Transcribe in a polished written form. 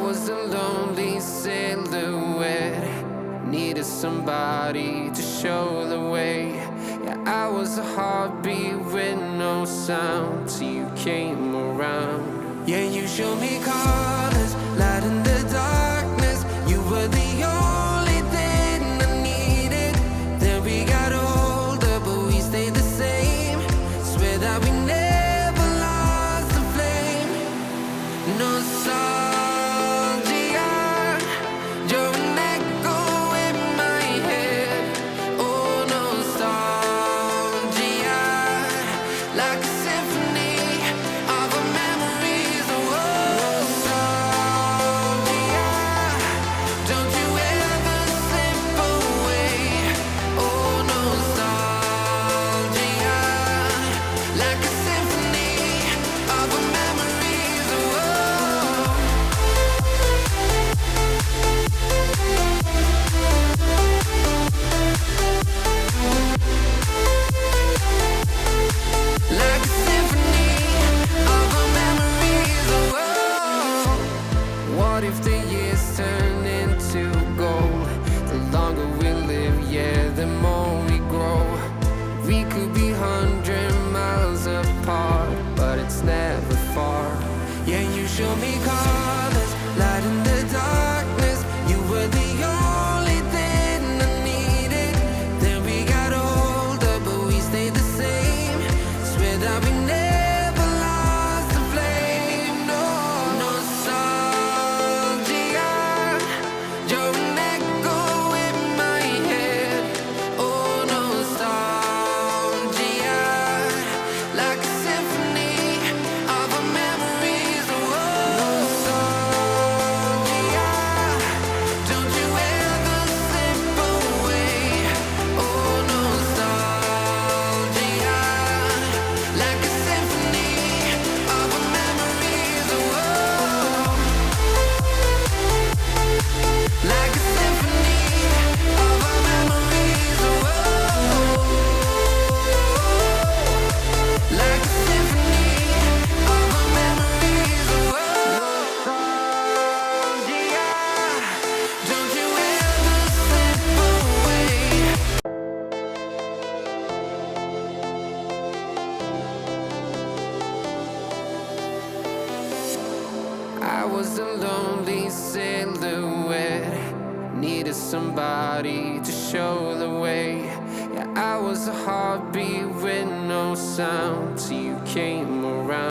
was a lonely silhouette, needed somebody to show the way. Yeah, I was a heartbeat with no sound till you came around. Yeah, you showed me colors, light in the darkness. You were the only thing I needed. Then we got older, but we stayed the same. Swear that we never lost the flame. Nostalgia, you're an echo in my head. Oh, nostalgia, like a symphony of our memories. Oh, nostalgia, don't you ever slip away. Oh, nostalgia, like a symphony of our memories. Oh, like a symphony of our memories. Oh, what if the years turn into gold? The longer we live, yeah, the more we grow. We could be 100 miles apart, but it's never far. Yeah, you show me colors, light in the darkness. You were the only thing I needed. Then we got older, but we stayed the same. Swear that we never lost the flame. No, nostalgia, you're an echo in my head. Oh, nostalgia, like a symphony of our memories. Oh, nostalgia, don't you ever slip away. Oh, nostalgia, like a symphony of our memories. Oh, like a symphony of our memories. Oh, like a symphony of our memories. Oh, nostalgia, don't you ever slip away. I was a lonely silhouette, needed somebody to show the way. Yeah, I was a heartbeat with no sound till you came around.